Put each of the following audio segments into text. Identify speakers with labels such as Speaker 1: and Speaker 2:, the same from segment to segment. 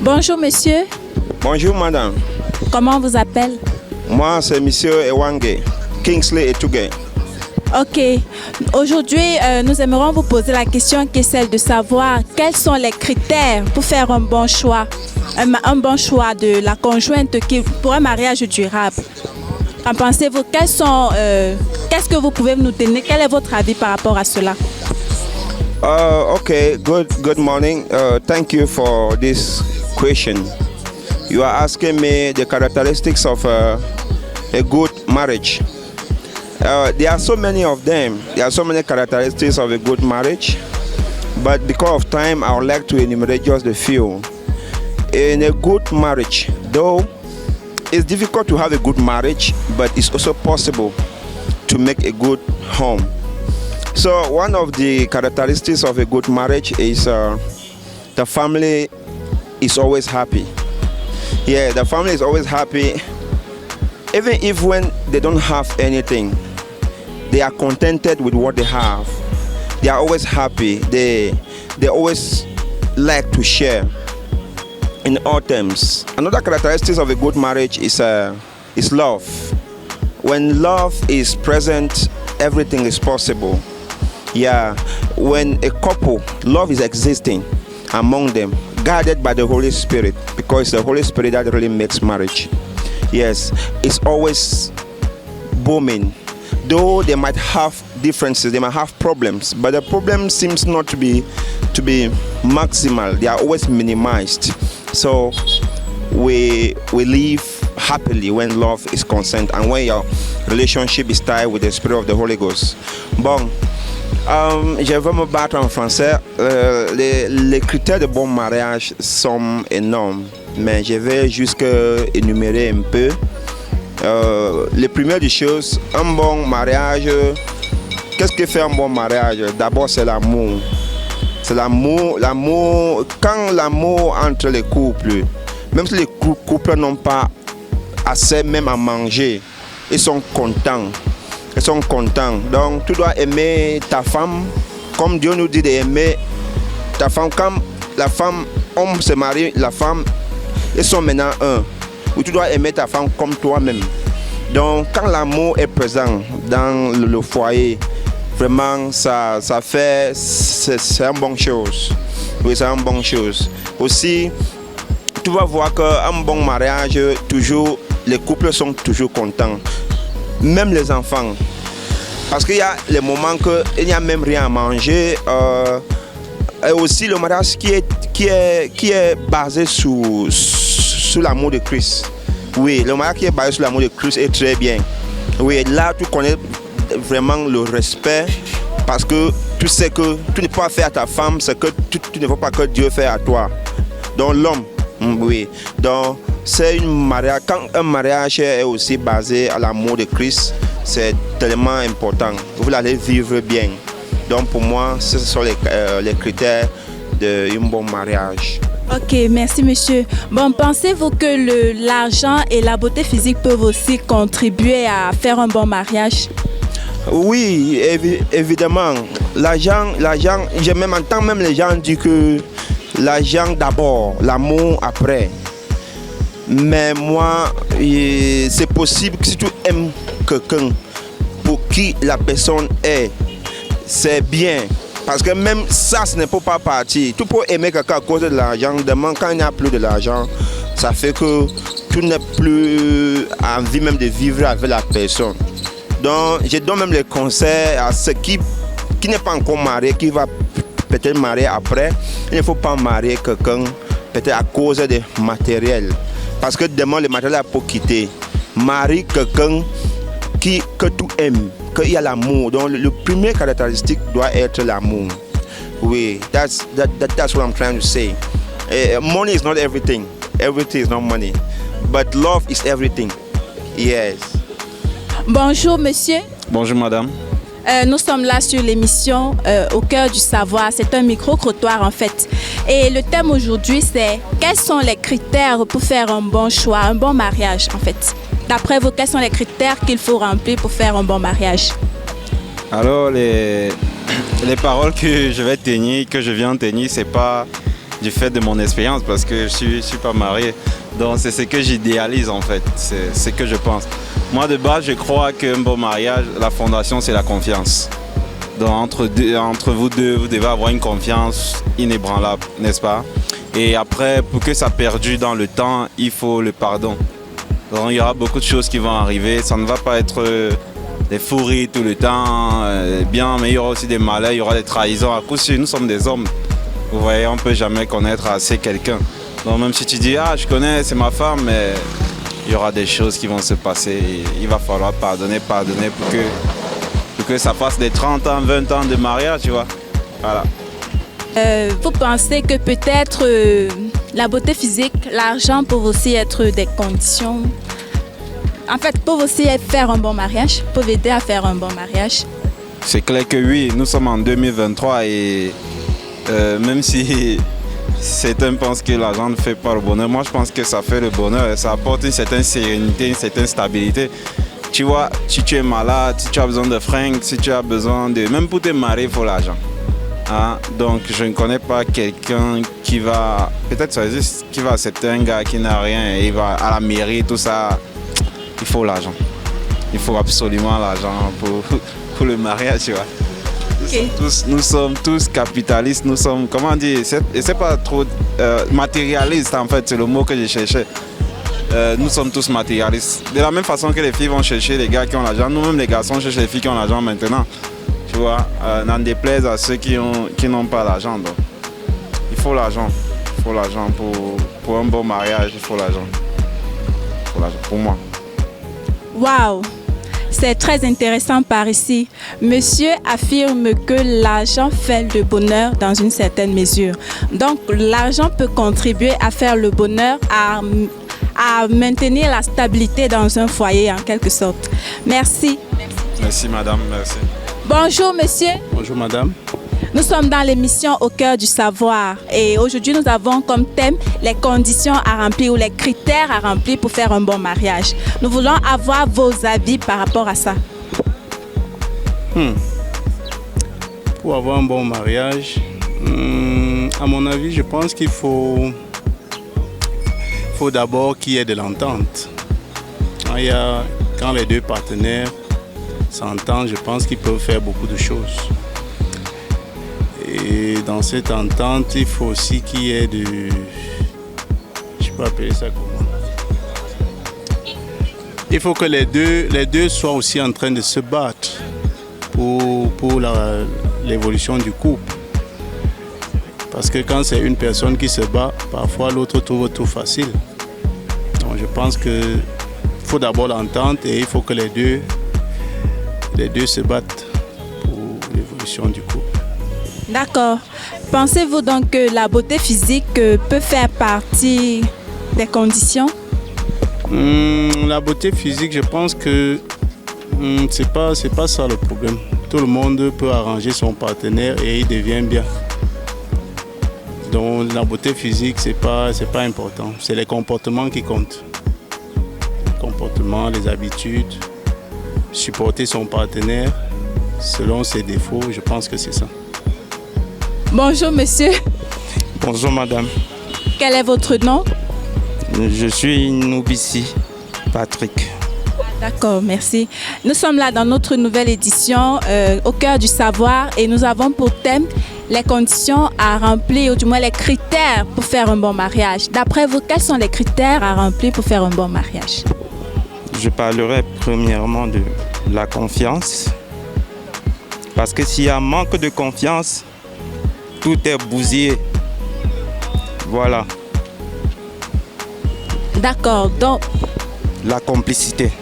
Speaker 1: Bonjour monsieur,
Speaker 2: Bonjour madame,
Speaker 1: comment on vous appelle?
Speaker 2: moi c'est monsieur Ewange, Kingsley Etuge.
Speaker 1: Ok, aujourd'hui nous aimerions vous poser la question qui est celle de savoir quels sont les critères pour faire un bon choix, un bon choix de la conjointe pour un mariage durable. Qu'en pensez-vous? Qu'est-ce que vous pouvez nous donner? Quel est votre avis par rapport à cela?
Speaker 2: Okay, good morning. Thank you for this question. You are asking me the characteristics of a good marriage. There are so many of them. There are so many characteristics of a good marriage. But because of time, I would like to enumerate just a few. In a good marriage, though, it's difficult to have a good marriage, but it's also possible to make a good home. So one of the characteristics of a good marriage is the family is always happy. Yeah, the family is always happy. Even if when they don't have anything, they are contented with what they have. They are always happy. They always like to share in all terms. Another characteristic of a good marriage is love. When love is present, everything is possible. Yeah, when a couple, love is existing among them, guided by the Holy Spirit, because it's the Holy Spirit that really makes marriage. Yes, it's always booming. Though they might have differences, they might have problems, but the problem seems not to be maximal. They are always minimized. So we live happily when love is concerned and when your relationship is tied with the Spirit of the Holy Ghost. Bon. Je vais me battre en français. Les critères de bon mariage sont énormes, mais je vais juste énumérer un peu. Les premières des choses, un bon mariage, qu'est-ce que fait un bon mariage? D'abord, c'est l'amour. C'est l'amour. Quand l'amour entre les couples, même si les couples n'ont pas assez même à manger, ils sont contents. Ils sont contents. Donc, tu dois aimer ta femme comme Dieu nous dit d'aimer ta femme. Quand la femme, homme se marie, la femme, ils sont maintenant un. Où tu dois aimer ta femme comme toi-même. Donc, quand l'amour est présent dans le foyer, vraiment, ça fait, c'est une bonne chose. Oui, c'est une bonne chose. Aussi, tu vas voir qu'un bon mariage, toujours, les couples sont toujours contents. Même les enfants, parce qu'il y a les moments qu'il n'y a même rien à manger, et aussi le mariage qui est basé sur l'amour de Christ. Oui, le mariage qui est basé sur l'amour de Christ est très bien. Oui, là tu connais vraiment le respect, parce que tu sais que tu ne peux pas faire à ta femme ce que tu ne veux pas que Dieu fait à toi. Donc l'homme, oui, donc c'est une mariage. Quand un mariage est aussi basé à l'amour de Christ, c'est tellement important. Vous allez vivre bien. Donc pour moi, ce sont les critères d'un bon mariage.
Speaker 1: Ok, merci monsieur. Bon, pensez-vous que l'argent et la beauté physique peuvent aussi contribuer à faire un bon mariage?
Speaker 2: Oui, évidemment. L'argent, je même entends même les gens dire que l'argent d'abord, l'amour après. Mais moi, c'est possible que si tu aimes quelqu'un pour qui la personne est, c'est bien. Parce que même ça, ce n'est pas partir. Tu peux aimer quelqu'un à cause de l'argent. Demain, quand il n'y a plus de l'argent, ça fait que tu n'as plus envie même de vivre avec la personne. Donc, je donne même les conseils à ceux qui n'est pas encore marié, qui va peut-être marier après. Il ne faut pas marier quelqu'un peut-être à cause de matériel. Parce que demain, le matériel pour quitter. Marie quelqu'un que tu aimes, qu'il y a l'amour. Donc, le premier caractéristique doit être l'amour. Oui, that's what I'm trying to say. Money is not everything. Everything is not money. But love is everything. Yes.
Speaker 1: Bonjour monsieur.
Speaker 3: Bonjour madame.
Speaker 1: Nous sommes là sur l'émission Au cœur du savoir. C'est un micro-trottoir en fait. Et le thème aujourd'hui, c'est quels sont les critères pour faire un bon choix, un bon mariage en fait. D'après vous, quels sont les critères qu'il faut remplir pour faire un bon mariage?
Speaker 3: Alors les paroles que je viens de tenir, c'est pas du fait de mon expérience parce que je suis pas marié. Donc c'est ce que j'idéalise en fait, c'est ce que je pense. Moi de base, je crois qu'un bon mariage, la fondation c'est la confiance. Donc entre vous deux, vous devez avoir une confiance inébranlable, n'est-ce pas? Et après, pour que ça perdure dans le temps, il faut le pardon. Donc il y aura beaucoup de choses qui vont arriver, ça ne va pas être des fous rires tout le temps, bien, mais il y aura aussi des malheurs, il y aura des trahisons. À coup sûr, nous sommes des hommes. Vous voyez, on ne peut jamais connaître assez quelqu'un. Donc même si tu dis, ah, je connais, c'est ma femme, mais il y aura des choses qui vont se passer. Il va falloir pardonner pour que ça fasse des 30 ans, 20 ans de mariage, tu vois. Voilà.
Speaker 1: Vous pensez que peut-être la beauté physique, l'argent peuvent aussi être des conditions. En fait, peuvent aussi faire un bon mariage, peuvent aider à faire un bon mariage.
Speaker 3: C'est clair que oui, nous sommes en 2023 et même si certains pensent que l'argent ne fait pas le bonheur, moi je pense que ça fait le bonheur, ça apporte une certaine sérénité, une certaine stabilité. Tu vois, si tu es malade, si tu as besoin de fringues, si tu as besoin de... Même pour te marier, il faut l'argent. Hein? Donc je ne connais pas quelqu'un qui va... Peut-être ça existe, qui va accepter un gars qui n'a rien et il va à la mairie, tout ça. Il faut l'argent. Il faut absolument l'argent pour le mariage, tu vois.
Speaker 1: Okay.
Speaker 3: Nous sommes tous capitalistes, nous sommes, comment dire, c'est pas trop matérialiste en fait, c'est le mot que je cherchais. Nous sommes tous matérialistes. De la même façon que les filles vont chercher les gars qui ont l'argent, nous-mêmes les garçons cherchent les filles qui ont l'argent maintenant. Tu vois, n'en déplaise à ceux qui n'ont pas l'argent. Donc, il faut l'argent. Il faut l'argent pour un bon mariage, il faut l'argent. Il faut l'argent pour moi.
Speaker 1: Waouh! C'est très intéressant par ici. Monsieur affirme que l'argent fait le bonheur dans une certaine mesure. Donc, l'argent peut contribuer à faire le bonheur, à maintenir la stabilité dans un foyer en quelque sorte. Merci.
Speaker 3: Merci madame, merci.
Speaker 1: Bonjour monsieur.
Speaker 4: Bonjour madame.
Speaker 1: Nous sommes dans l'émission Au cœur du savoir et aujourd'hui nous avons comme thème les conditions à remplir ou les critères à remplir pour faire un bon mariage. Nous voulons avoir vos avis par rapport à ça.
Speaker 4: Pour avoir un bon mariage, à mon avis, je pense qu'il faut d'abord qu'il y ait de l'entente. Quand les deux partenaires s'entendent, je pense qu'ils peuvent faire beaucoup de choses. Et dans cette entente, il faut aussi qu'il y ait je peux appeler ça comment? Il faut que les deux soient aussi en train de se battre pour l'évolution du couple. Parce que quand c'est une personne qui se bat, parfois l'autre trouve tout facile. Donc je pense qu'il faut d'abord l'entente et il faut que les deux se battent pour l'évolution du couple.
Speaker 1: D'accord. Pensez-vous donc que la beauté physique peut faire partie des conditions?
Speaker 4: La beauté physique, je pense que c'est pas ça le problème. Tout le monde peut arranger son partenaire et il devient bien. Donc la beauté physique, c'est pas important. C'est les comportements qui comptent. Les comportements, les habitudes, supporter son partenaire selon ses défauts, je pense que c'est ça.
Speaker 1: Bonjour monsieur.
Speaker 5: Bonjour madame.
Speaker 1: Quel est votre nom?
Speaker 5: Je suis Noubissi Patrick.
Speaker 1: D'accord, merci. Nous sommes là dans notre nouvelle édition Au cœur du savoir et nous avons pour thème les conditions à remplir ou du moins les critères pour faire un bon mariage. D'après vous, quels sont les critères à remplir pour faire un bon mariage?
Speaker 5: Je parlerai premièrement de la confiance. Parce que s'il y a manque de confiance, tout est bousillé. Voilà.
Speaker 1: D'accord, donc...
Speaker 5: La complicité.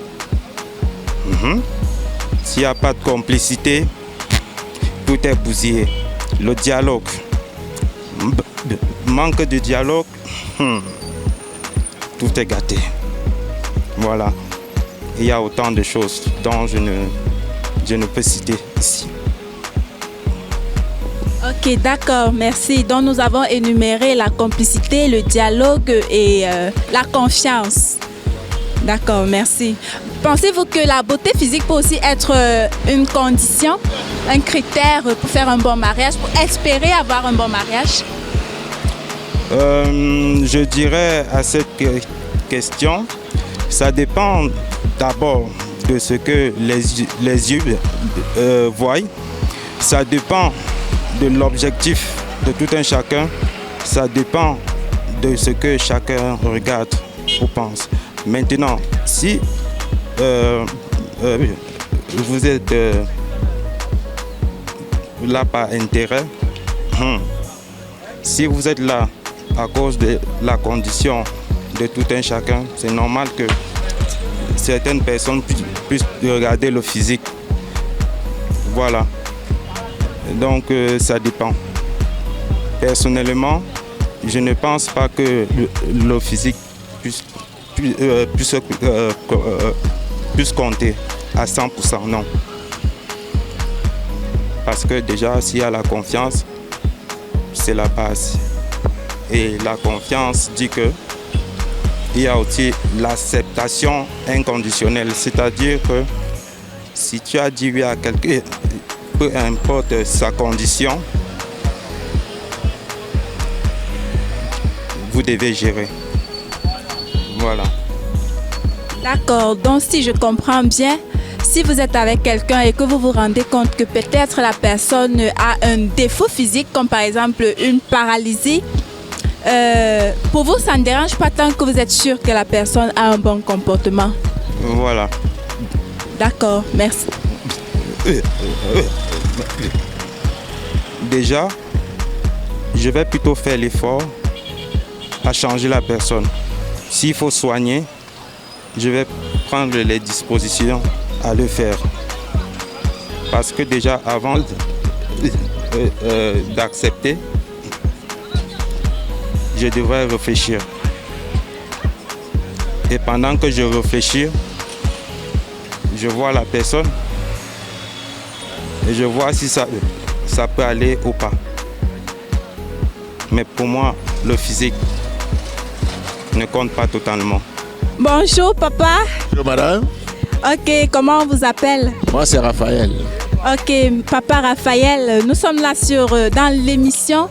Speaker 5: S'il n'y a pas de complicité, tout est bousillé. Le dialogue. Manque de dialogue, tout est gâté. Voilà. Il y a autant de choses dont je ne peux citer ici.
Speaker 1: Ok, d'accord, merci. Donc nous avons énuméré la complicité, le dialogue et la confiance. D'accord, merci. Pensez-vous que la beauté physique peut aussi être une condition, un critère pour faire un bon mariage, pour espérer avoir un bon mariage?
Speaker 5: Je dirais à cette question, ça dépend d'abord de ce que les yeux voient. Ça dépend de l'objectif de tout un chacun. Ça dépend de ce que chacun regarde ou pense. Maintenant, si vous êtes là par intérêt, si vous êtes là à cause de la condition de tout un chacun, c'est normal que certaines personnes puissent regarder le physique. Voilà. Donc ça dépend. Personnellement, je ne pense pas que le physique puisse compter à 100%, non. Parce que déjà, s'il y a la confiance, c'est la base. Et la confiance dit que il y a aussi l'acceptation inconditionnelle. C'est-à-dire que si tu as dit oui à quelqu'un, peu importe sa condition, vous devez gérer. Voilà.
Speaker 1: D'accord. Donc, si je comprends bien, si vous êtes avec quelqu'un et que vous vous rendez compte que peut-être la personne a un défaut physique, comme par exemple une paralysie, pour vous, ça ne dérange pas tant que vous êtes sûr que la personne a un bon comportement.
Speaker 5: Voilà.
Speaker 1: D'accord, merci.
Speaker 5: Déjà, je vais plutôt faire l'effort à changer la personne. S'il faut soigner, je vais prendre les dispositions à le faire. Parce que déjà, avant d'accepter, je devrais réfléchir. Et pendant que je réfléchis, je vois la personne et je vois si ça peut aller ou pas. Mais pour moi, le physique ne compte pas totalement.
Speaker 1: Bonjour papa.
Speaker 6: Bonjour madame.
Speaker 1: Ok, comment on vous appelle?
Speaker 6: Moi c'est Raphaël.
Speaker 1: Ok, papa Raphaël, nous sommes là dans l'émission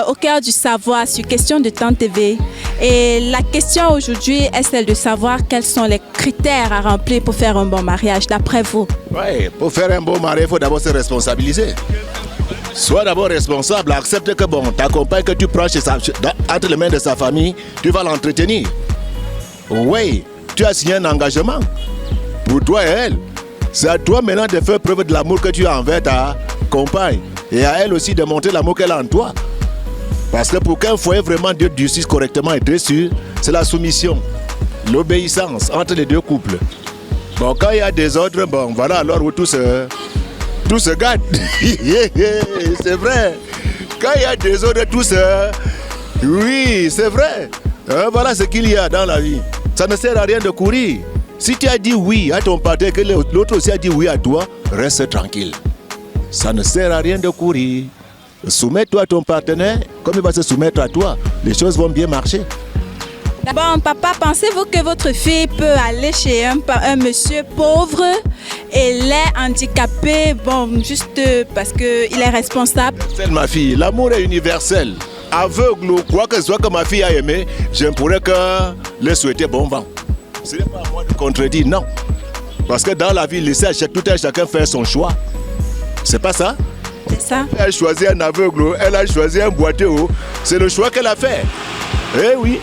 Speaker 1: Au cœur du savoir sur Question de Temps TV. Et la question aujourd'hui est celle de savoir quels sont les critères à remplir pour faire un bon mariage, d'après vous.
Speaker 6: Oui, pour faire un bon mariage, il faut d'abord se responsabiliser. Sois d'abord responsable, accepte que bon, ta compagne que tu prends entre les mains de sa famille, tu vas l'entretenir. Oui, tu as signé un engagement pour toi et elle. C'est à toi maintenant de faire preuve de l'amour que tu as envers ta compagne et à elle aussi de montrer l'amour qu'elle a en toi. Parce que pour qu'un foyer vraiment durcisse correctement et très sûr, c'est la soumission, l'obéissance entre les deux couples. Bon, quand il y a des ordres, bon, voilà alors où tout se gâte. C'est vrai. Quand il y a des ordres, tout se... Oui, c'est vrai. Voilà ce qu'il y a dans la vie. Ça ne sert à rien de courir. Si tu as dit oui à ton partenaire, que l'autre aussi a dit oui à toi, reste tranquille. Ça ne sert à rien de courir. Soumets-toi à ton partenaire, comme il va se soumettre à toi, les choses vont bien marcher.
Speaker 1: Bon, papa, pensez-vous que votre fille peut aller chez un monsieur pauvre et l'est handicapé, bon, juste parce qu'il est responsable?
Speaker 6: C'est ma fille, l'amour est universel. Aveugle ou quoi que ce soit que ma fille a aimé, je ne pourrais que le souhaiter bon vent. Ce n'est pas à moi de contredire, non. Parce que dans la vie, laissez tout un chacun faire son choix. C'est pas ça?
Speaker 1: C'est ça.
Speaker 6: Elle a choisi un aveugle, elle a choisi un boiteux. C'est le choix qu'elle a fait. Eh oui.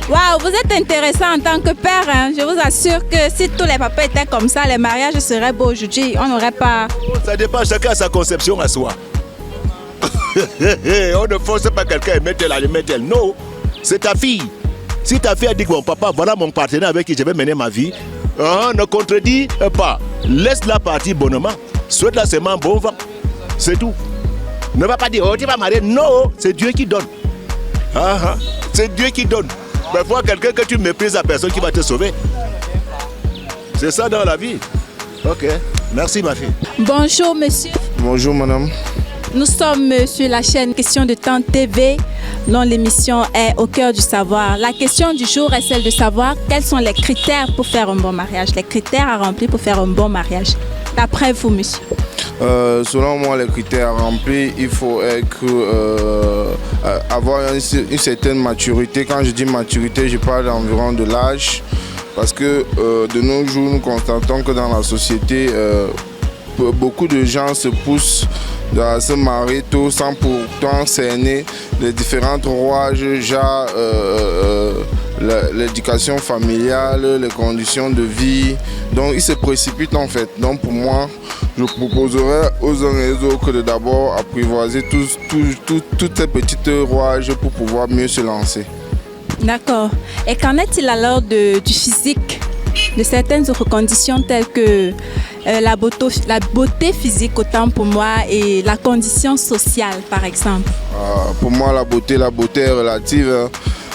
Speaker 1: Waouh, vous êtes intéressant en tant que père. Hein. Je vous assure que si tous les papas étaient comme ça, les mariages seraient beaux aujourd'hui. On n'aurait pas...
Speaker 6: Ça dépend, chacun a sa conception à soi. On ne force pas quelqu'un à aimer tel. Non, c'est ta fille. Si ta fille a dit que mon papa, voilà mon partenaire avec qui je vais mener ma vie, ne contredis pas. Laisse-la partir bonnement. Souhaite-la seulement bon vent. C'est tout. Ne va pas dire, oh tu vas marier. Non, c'est Dieu qui donne. C'est Dieu qui donne. Mais voir quelqu'un que tu méprises, la personne qui va te sauver. C'est ça dans la vie. Ok. Merci ma fille.
Speaker 1: Bonjour monsieur.
Speaker 7: Bonjour madame.
Speaker 1: Nous sommes sur la chaîne Question de Temps TV, dont l'émission est Au cœur du savoir. La question du jour est celle de savoir quels sont les critères pour faire un bon mariage, les critères à remplir pour faire un bon mariage. D'après vous, monsieur?
Speaker 7: Selon moi, les critères remplis, il faut avoir une certaine maturité. Quand je dis maturité, je parle environ de l'âge. Parce que de nos jours, nous constatons que dans la société, beaucoup de gens se poussent à se marier tôt sans pourtant cerner les différents rouages, genre l'éducation familiale, les conditions de vie. Donc ils se précipitent en fait. Donc pour moi, je proposerais aux uns et aux autres de d'abord apprivoiser toutes ces petites rouages pour pouvoir mieux se lancer.
Speaker 1: D'accord. Et qu'en est-il alors du physique, de certaines autres conditions telles que la beauté physique autant pour moi et la condition sociale par exemple?
Speaker 7: Pour moi, la beauté est relative. Hein.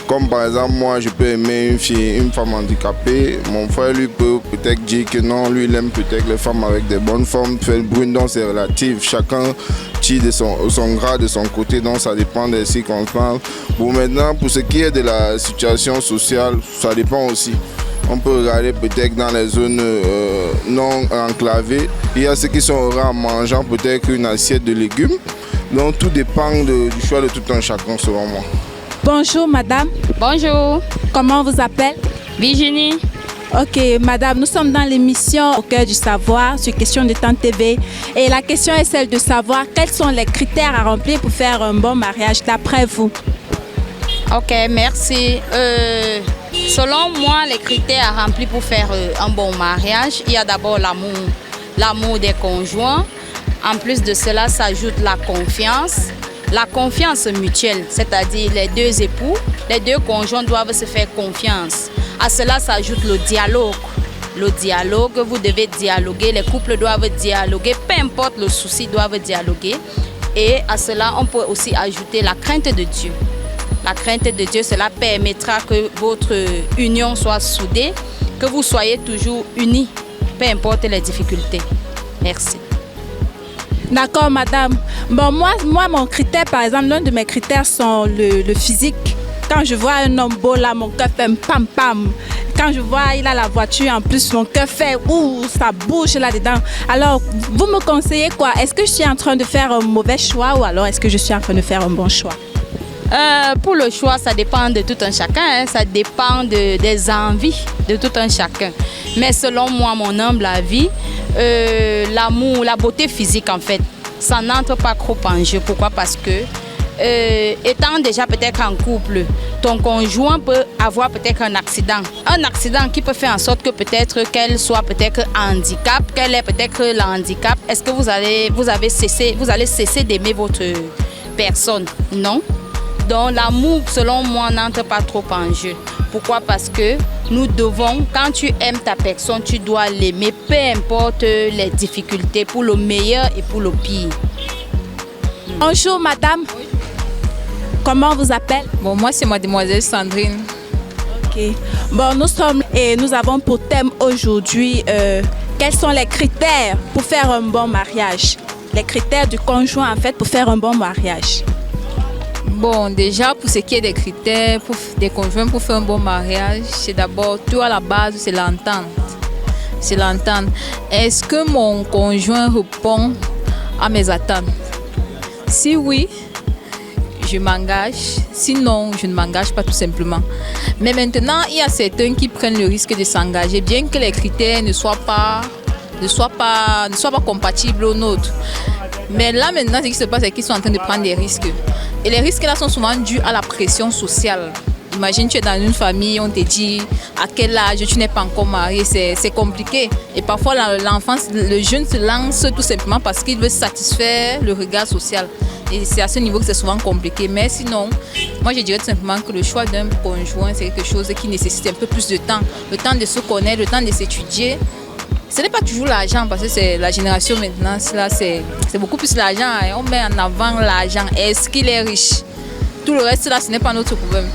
Speaker 7: Comme par exemple, moi, je peux aimer une femme handicapée. Mon frère, lui, peut peut-être dire que non, lui, il aime peut-être les femmes avec des bonnes formes, brunes, donc c'est relatif. Chacun tire de son grade, de son côté, donc ça dépend des circonstances. Bon, maintenant, pour ce qui est de la situation sociale, ça dépend aussi. On peut regarder peut-être dans les zones non enclavées. Il y a ceux qui sont heureux en mangeant peut-être une assiette de légumes. Donc tout dépend du choix de tout un chacun selon moi.
Speaker 1: Bonjour madame.
Speaker 8: Bonjour.
Speaker 1: Comment on vous appelle?
Speaker 8: Virginie.
Speaker 1: Ok madame, nous sommes dans l'émission Au cœur du savoir sur Question de Temps TV. Et la question est celle de savoir quels sont les critères à remplir pour faire un bon mariage d'après vous.
Speaker 8: Ok, merci. Selon moi, les critères à remplir pour faire un bon mariage, il y a d'abord l'amour des conjoints. En plus de cela, s'ajoute la confiance mutuelle, c'est-à-dire les deux époux, les deux conjoints doivent se faire confiance. À cela s'ajoute le dialogue. Le dialogue, vous devez dialoguer, les couples doivent dialoguer, peu importe le souci, doivent dialoguer. Et à cela, on peut aussi ajouter la crainte de Dieu. La crainte de Dieu, cela permettra que votre union soit soudée, que vous soyez toujours unis, peu importe les difficultés. Merci.
Speaker 1: D'accord, madame. Bon, moi, mon critère, par exemple, l'un de mes critères sont le physique. Quand je vois un homme beau, là, mon cœur fait pam pam. Quand je vois, il a la voiture, en plus, mon cœur fait ça bouge là-dedans. Alors, vous me conseillez quoi? Est-ce que je suis en train de faire un mauvais choix ou alors est-ce que je suis en train de faire un bon choix?
Speaker 8: Pour le choix, ça dépend de tout un chacun, hein. Ça dépend des envies de tout un chacun. Mais selon moi, mon humble avis, l'amour, la beauté physique en fait, ça n'entre pas trop en jeu. Pourquoi? Parce que étant déjà peut-être en couple, ton conjoint peut avoir peut-être un accident qui peut faire en sorte que peut-être qu'elle soit peut-être handicap, qu'elle ait peut-être le handicap. Est-ce que vous allez cesser d'aimer votre personne? Non. Donc l'amour, selon moi, n'entre pas trop en jeu. Pourquoi? Parce que nous devons, quand tu aimes ta personne, tu dois l'aimer, peu importe les difficultés, pour le meilleur et pour le pire.
Speaker 1: Bonjour madame. Comment on vous appelle?
Speaker 9: Bon, moi c'est mademoiselle Sandrine.
Speaker 1: Ok. Bon, nous avons pour thème aujourd'hui quels sont les critères pour faire un bon mariage. Les critères du conjoint en fait pour faire un bon mariage.
Speaker 9: Bon, déjà pour ce qui est des critères des conjoints pour faire un bon mariage, c'est d'abord tout à la base, c'est l'entente. C'est l'entente. Est-ce que mon conjoint répond à mes attentes? Si oui, je m'engage. Sinon, je ne m'engage pas tout simplement. Mais maintenant, il y a certains qui prennent le risque de s'engager, bien que les critères ne soient pas compatibles aux nôtres. Mais là maintenant, ce qui se passe, c'est qu'ils sont en train de prendre des risques. Et les risques là sont souvent dus à la pression sociale. Imagine, tu es dans une famille, on te dit à quel âge tu n'es pas encore marié, c'est compliqué. Et parfois, le jeune se lance tout simplement parce qu'il veut satisfaire le regard social. Et c'est à ce niveau que c'est souvent compliqué. Mais sinon, moi je dirais tout simplement que le choix d'un conjoint, c'est quelque chose qui nécessite un peu plus de temps. Le temps de se connaître, le temps de s'étudier. Ce n'est pas toujours l'argent parce que c'est la génération maintenant, là, c'est beaucoup plus l'argent. On met en avant l'argent. Est-ce qu'il est riche? Tout le reste là, ce n'est pas notre problème.